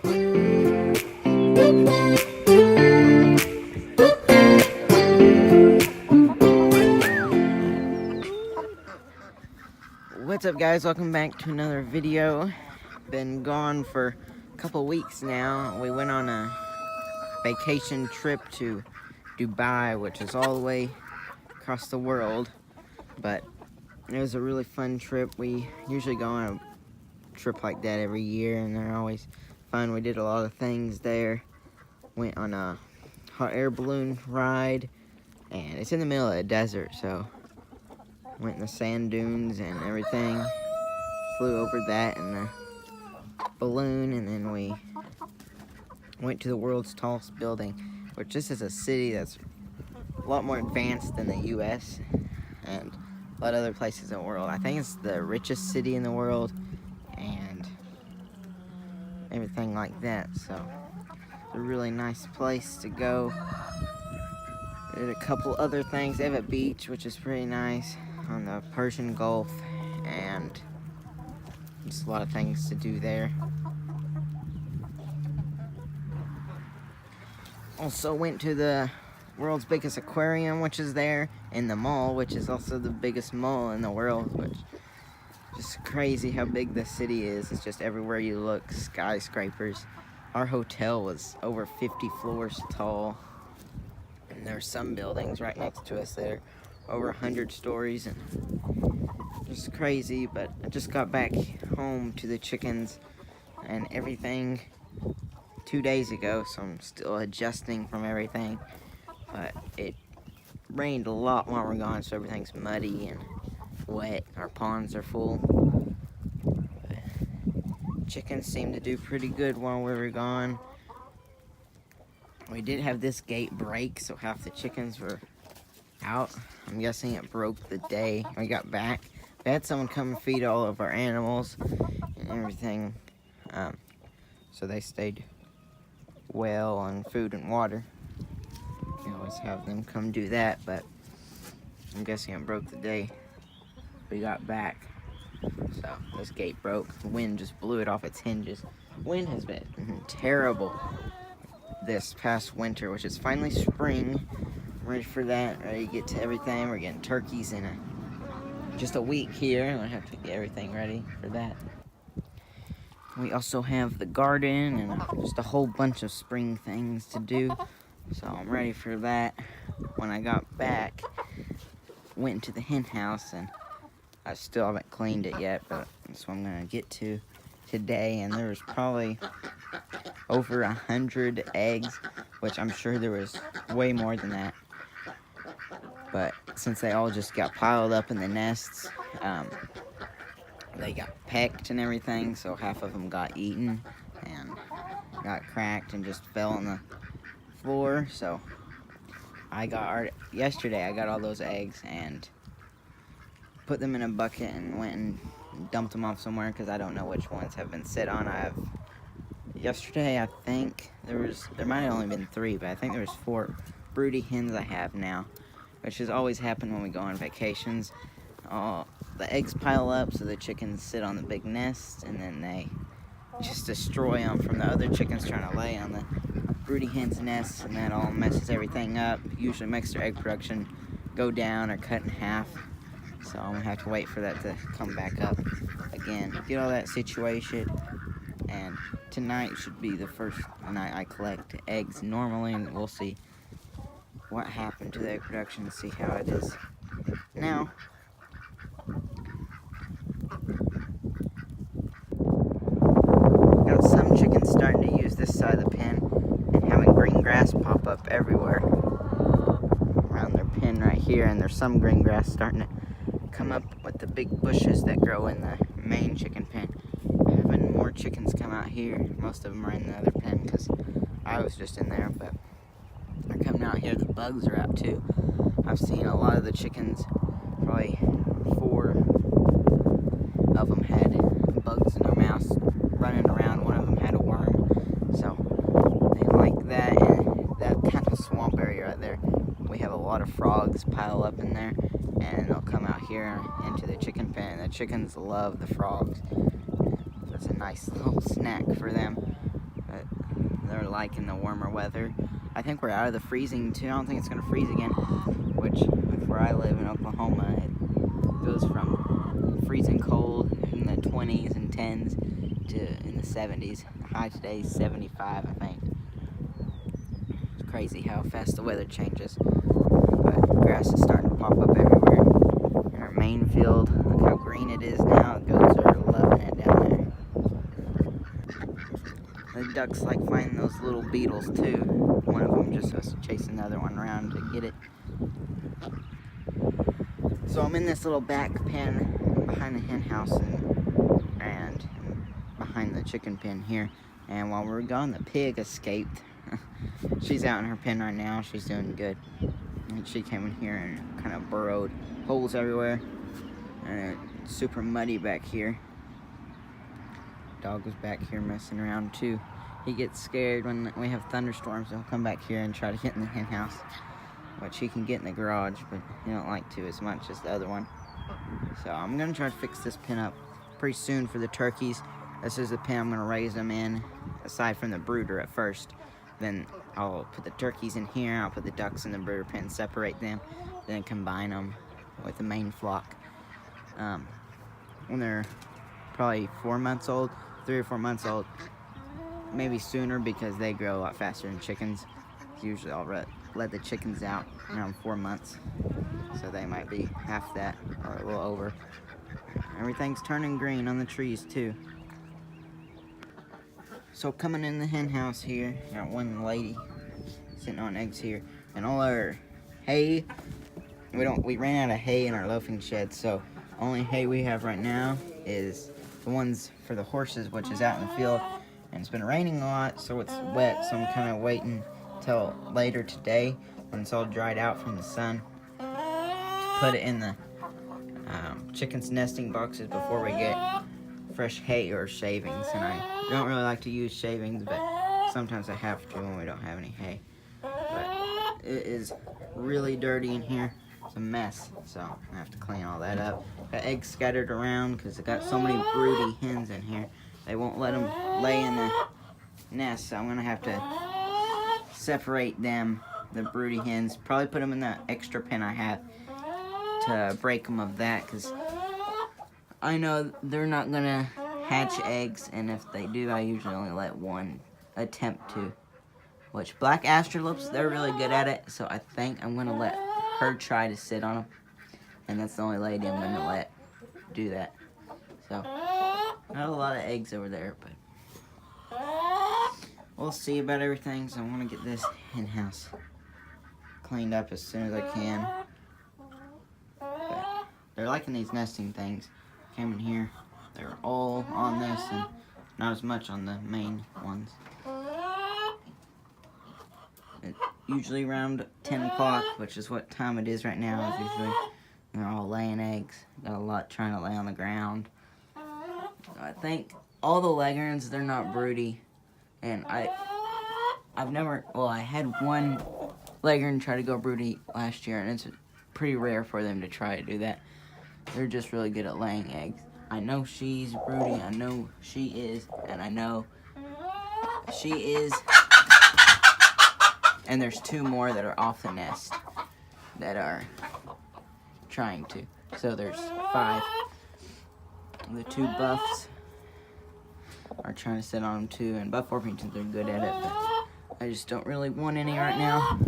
What's up, guys? Welcome back to another video. Been gone for a couple weeks now. We went on a vacation trip to Dubai, which is all the way across the world, but it was a really fun trip. We usually go on a trip like that every year, and they're always fun. We did a lot of things there. Went on a hot air balloon ride, and it's in the middle of a desert, so went in the sand dunes and everything. Flew over that in the balloon, and then we went to the world's tallest building, which this is a city that's a lot more advanced than the U.S. and a lot of other places in the world. I think it's the richest city in the world and everything like that, so it's a really nice place to go. Did a couple other things. They have a beach, which is pretty nice, on the Persian Gulf, and just a lot of things to do there. Also went to the world's biggest aquarium, which is there in the mall, which is also the biggest mall in the world, which is just crazy how big this city is. It's just everywhere you look, skyscrapers. Our hotel was over 50 floors tall, and there are some buildings right next to us that are over 100 stories, and just crazy. But I just got back home to the chickens and everything 2 days ago, so I'm still adjusting from everything. But it rained a lot while we're gone, so everything's muddy and wet. Our ponds are full. But chickens seem to do pretty good while we were gone. We did have this gate break, so half the chickens were out. I'm guessing it broke the day we got back. We had someone come and feed all of our animals and everything, so they stayed well on food and water. We always have them come do that, but I'm guessing it broke the day we got back. So this gate broke. The wind just blew it off its hinges. Wind has been terrible this past winter, which is finally spring. Ready for that, ready to get to everything. We're getting turkeys in just a week here, and I have to get everything ready for that. We also have the garden and just a whole bunch of spring things to do, so I'm ready for that. When I got back, went into the hen house, and I still haven't cleaned it yet, but that's what I'm gonna get to today. And there was probably over 100 eggs, which I'm sure there was way more than that. But since they all just got piled up in the nests, they got pecked and everything, so half of them got eaten and got cracked and just fell on the floor. So yesterday I got all those eggs and put them in a bucket and went and dumped them off somewhere, because I don't know which ones have been sit on. Yesterday I think there might have only been 3, but I think there was 4 broody hens I have now, which has always happened when we go on vacations. The eggs pile up, so the chickens sit on the big nest, and then they just destroy them from the other chickens trying to lay on the broody hens' nests, and that all messes everything up. Usually makes their egg production go down or cut in half, so I'm gonna have to wait for that to come back up again. Get all that situated, and tonight should be the first night I collect eggs normally, and we'll see what happened to the egg production and see how it is now. Got some chickens starting to use this side of the pen and having green grass pop up everywhere around their pen right here, and there's some green grass starting to come up with the big bushes that grow in the main chicken pen. Having more chickens come out here. Most of them are in the other pen because I was just in there, but they're coming out here. The bugs are out too. I've seen a lot of the chickens, probably 4 of them had bugs in their mouths running around. One of them had a worm, so they like that. And that kind of swamp area right there, we have a lot of frogs pile up in there, and they'll come out here into the chicken pen. The chickens love the frogs. That's a nice little snack for them. But they're liking the warmer weather. I think we're out of the freezing too. I don't think it's gonna freeze again, which where I live in Oklahoma, it goes from freezing cold in the 20s and 10s to in the 70s. The high today is 75, I think. It's crazy how fast the weather changes. But grass is starting to pop up everywhere. In our main field, look how green it is now. The goats are loving it down there. The ducks like finding those little beetles too. One of them just was chasing the other one around to get it. So I'm in this little back pen behind the hen house and behind the chicken pen here. And while we were gone, the pig escaped. She's out in her pen right now. She's doing good. And she came in here and kind of burrowed holes everywhere. And it's super muddy back here. Dog was back here messing around too. He gets scared when we have thunderstorms. He'll come back here and try to get in the hen house, which he can get in the garage, but he don't like to as much as the other one. So I'm gonna try to fix this pen up pretty soon for the turkeys. This is the pen I'm gonna raise them in, aside from the brooder at first. Then I'll put the turkeys in here. I'll put the ducks in the brooder pen, separate them, then combine them with the main flock. When they're probably 4 months old, 3 or 4 months old, maybe sooner because they grow a lot faster than chickens. Usually I'll let the chickens out around 4 months, so they might be half that or a little over. Everything's turning green on the trees too. So coming in the hen house here, got one lady sitting on eggs here, and all our hay, we ran out of hay in our loafing shed, so only hay we have right now is the ones for the horses, which is out in the field, and it's been raining a lot, so it's wet, so I'm kind of waiting till later today when it's all dried out from the sun to put it in the chickens' nesting boxes before we get fresh hay or shavings. And I don't really like to use shavings, but sometimes I have to when we don't have any hay. But it is really dirty in here. It's a mess, so I have to clean all that up. Got eggs scattered around because I got so many broody hens in here. They won't let them lay in the nest, so I'm gonna have to separate them, the broody hens, probably put them in the extra pen I have to break them of that, because I know they're not gonna hatch eggs, and if they do, I usually only let one attempt to. Which black astrolopes, they're really good at it, so I think I'm gonna let her try to sit on them, and that's the only lady I'm gonna let do that. So not a lot of eggs over there, but we'll see about everything. So I want to get this hen house cleaned up as soon as I can. But they're liking these nesting things. Came in here, they're all on this and not as much on the main ones. It's usually around 10 o'clock, which is what time it is right now. Is usually they're all laying eggs. Got a lot trying to lay on the ground. I think all the leghorns, they're not broody, and I've never, well, I had one leghorn try to go broody last year, and it's pretty rare for them to try to do that. They're just really good at laying eggs. I know she's broody, I know she is, and I know she is, and there's 2 more that are off the nest that are trying to. So there's 5. The 2 buffs are trying to sit on them too, and buff Orpingtons are good at it, but I just don't really want any right now.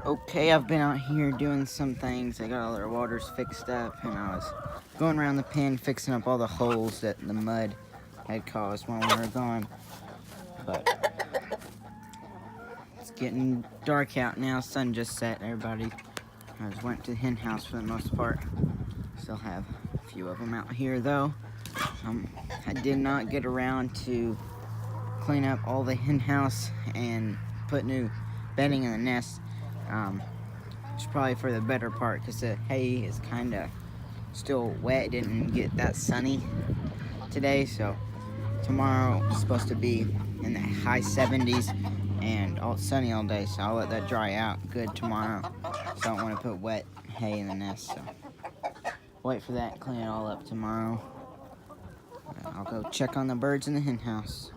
Okay, I've been out here doing some things. I got all their waters fixed up, and I was going around the pen fixing up all the holes that the mud had caused when we were gone. But it's getting dark out now. Sun just set. Everybody has went to the hen house for the most part. Still have a few of them out here though. I did not get around to clean up all the hen house and put new bedding in the nest. It's probably for the better part because the hay is kind of still wet. It didn't get that sunny today, so tomorrow is supposed to be in the high 70s and all sunny all day, so I'll let that dry out good tomorrow. So I don't want to put wet hay in the nest, so wait for that, clean it all up tomorrow. I'll go check on the birds in the hen house.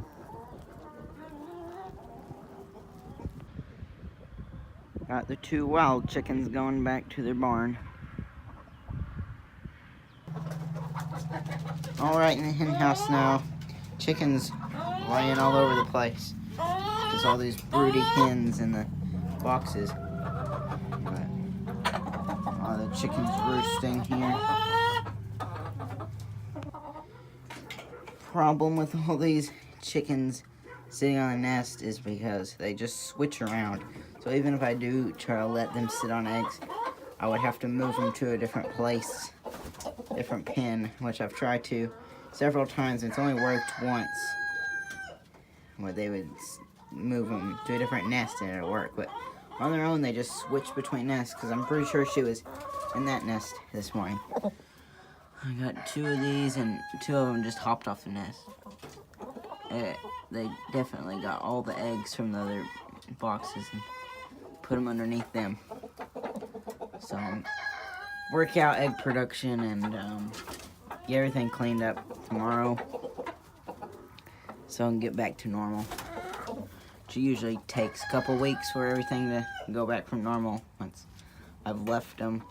Got the 2 wild chickens going back to their barn. Alright, in the hen house now. Chickens laying all over the place. There's all these broody hens in the boxes. But all the chickens roosting here. Problem with all these chickens sitting on the nest is because they just switch around. So even if I do try to let them sit on eggs, I would have to move them to a different place, different pen, which I've tried to several times, and it's only worked once, where they would move them to a different nest and it'll work. But on their own, they just switch between nests, because I'm pretty sure she was in that nest this morning. I got 2 of these, and 2 of them just hopped off the nest. They definitely got all the eggs from the other boxes and put them underneath them. So work out egg production and get everything cleaned up tomorrow so I can get back to normal. Which usually takes a couple weeks for everything to go back from normal once I've left them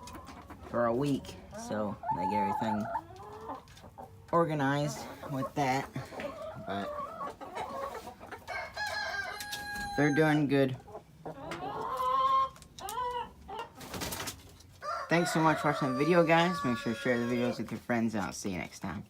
for a week, so they get everything organized with that. But they're doing good. Thanks so much for watching the video, guys. Make sure to share the videos with your friends, and I'll see you next time.